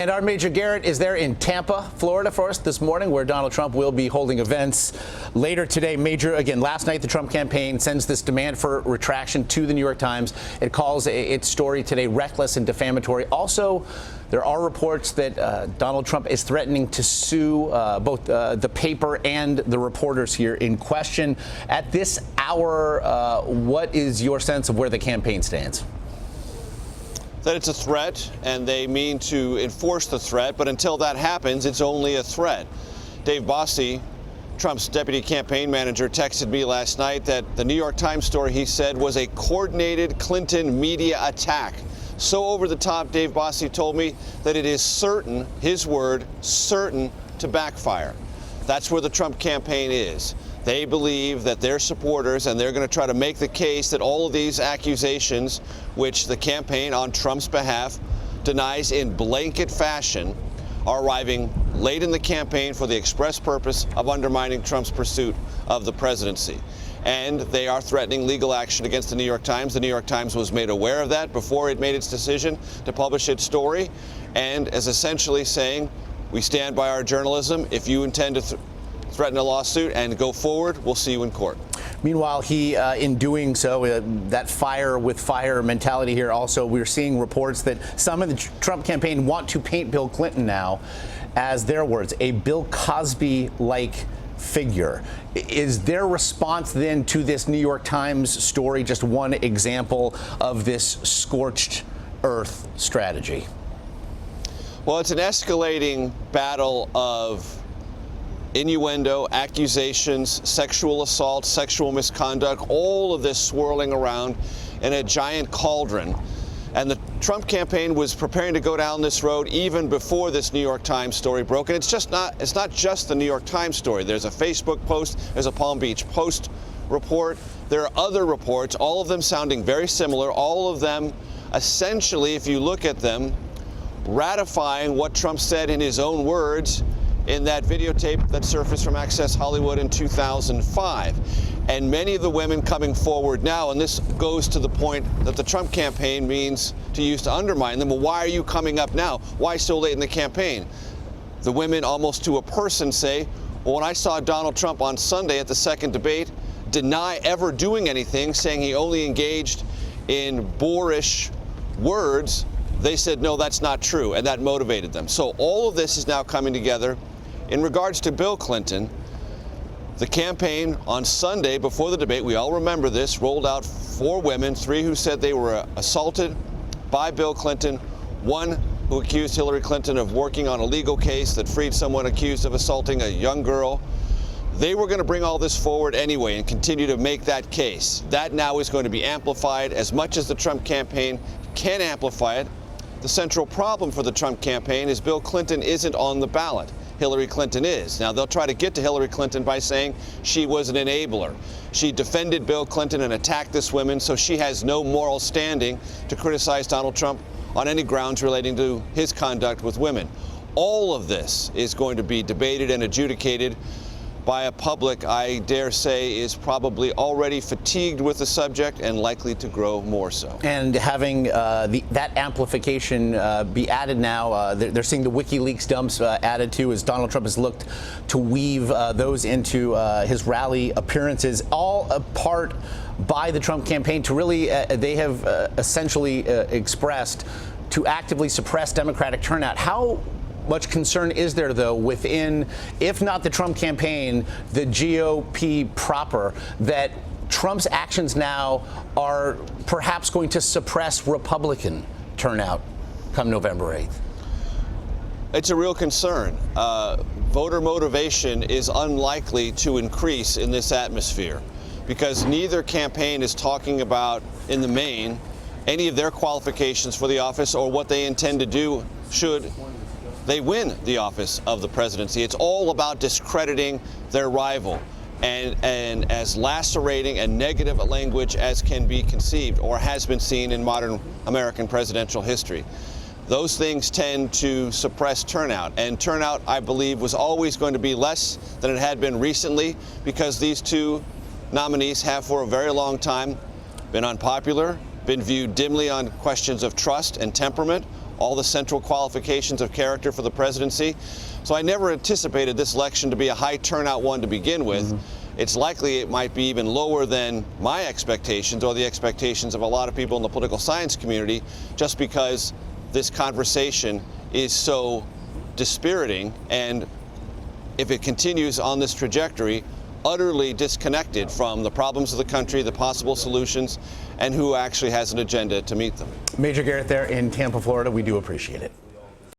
And our Major Garrett is there in Tampa, Florida for us this morning, where Donald Trump will be holding events later today. Major, again, last night the Trump campaign sends this demand for retraction to the New York Times. It calls its story today reckless and defamatory. Also, there are reports that Donald Trump is threatening to sue both the paper and the reporters here in question. At this hour, what is your sense of where the campaign stands? That it's a threat, and they mean to enforce the threat, but until that happens, it's only a threat. Dave Bossie, Trump's deputy campaign manager, texted me last night that the New York Times story, he said, was a coordinated Clinton media attack. So over the top, Dave Bossie told me that it is certain, his word, certain to backfire. That's where the Trump campaign is. They believe that their supporters, and they're going to try to make the case that all of these accusations, which the campaign on Trump's behalf denies in blanket fashion, are arriving late in the campaign for the express purpose of undermining Trump's pursuit of the presidency. And they are threatening legal action against the New York Times. The New York Times was made aware of that before it made its decision to publish its story, and is essentially saying, we stand by our journalism. If you intend to threaten a lawsuit and go forward, we'll see you in court. Meanwhile, he, in doing so, that fire with fire mentality here, also, we're seeing reports that some of the Trump campaign want to paint Bill Clinton now as, their words, a Bill Cosby-like figure. Is their response then to this New York Times story just one example of this scorched earth strategy? Well, it's an escalating battle of innuendo, accusations, sexual assault, sexual misconduct, all of this swirling around in a giant cauldron. And the Trump campaign was preparing to go down this road even before this New York Times story broke. And it's not just the New York Times story. There's a Facebook post, there's a Palm Beach Post report. There are other reports, all of them sounding very similar, all of them essentially, if you look at them, ratifying what Trump said in his own words in that videotape that surfaced from Access Hollywood in 2005. And many of the women coming forward now, and this goes to the point that the Trump campaign means to use to undermine them. Well, why are you coming up now? Why so late in the campaign? The women, almost to a person, say, well, when I saw Donald Trump on Sunday at the second debate deny ever doing anything, saying he only engaged in boorish words, they said, no, that's not true, and that motivated them. So all of this is now coming together. In regards to Bill Clinton, the campaign on Sunday before the debate, we all remember this, rolled out 4 women, 3 who said they were assaulted by Bill Clinton, 1 who accused Hillary Clinton of working on a legal case that freed someone accused of assaulting a young girl. They were going to bring all this forward anyway and continue to make that case. That now is going to be amplified as much as the Trump campaign can amplify it. The central problem for the Trump campaign is Bill Clinton isn't on the ballot. Hillary Clinton is. Now, they'll try to get to Hillary Clinton by saying she was an enabler. She defended Bill Clinton and attacked this woman, so she has no moral standing to criticize Donald Trump on any grounds relating to his conduct with women. All of this is going to be debated and adjudicated by a public, I dare say, is probably already fatigued with the subject and likely to grow more so. And having that amplification be added now, they're seeing the WikiLeaks dumps added to as Donald Trump has looked to weave those into his rally appearances, all a part by the Trump campaign to really, they have essentially expressed to actively suppress Democratic turnout. How much concern is there, though, within, if not the Trump campaign, the GOP proper, that Trump's actions now are perhaps going to suppress Republican turnout come November 8th? It's a real concern. Voter motivation is unlikely to increase in this atmosphere because neither campaign is talking about, in the main, any of their qualifications for the office or what they intend to do should they win the office of the presidency. It's all about discrediting their rival and as lacerating and negative language as can be conceived or has been seen in modern American presidential history. Those things tend to suppress turnout, and turnout, I believe, was always going to be less than it had been recently because these 2 nominees have for a very long time been unpopular, been viewed dimly on questions of trust and temperament, all the central qualifications of character for the presidency. So I never anticipated this election to be a high turnout one to begin with. It's likely it might be even lower than my expectations or the expectations of a lot of people in the political science community, just because this conversation is so dispiriting, and if it continues on this trajectory, utterly disconnected from the problems of the country, the possible solutions, and who actually has an agenda to meet them. Major Garrett there in Tampa, Florida. We do appreciate it.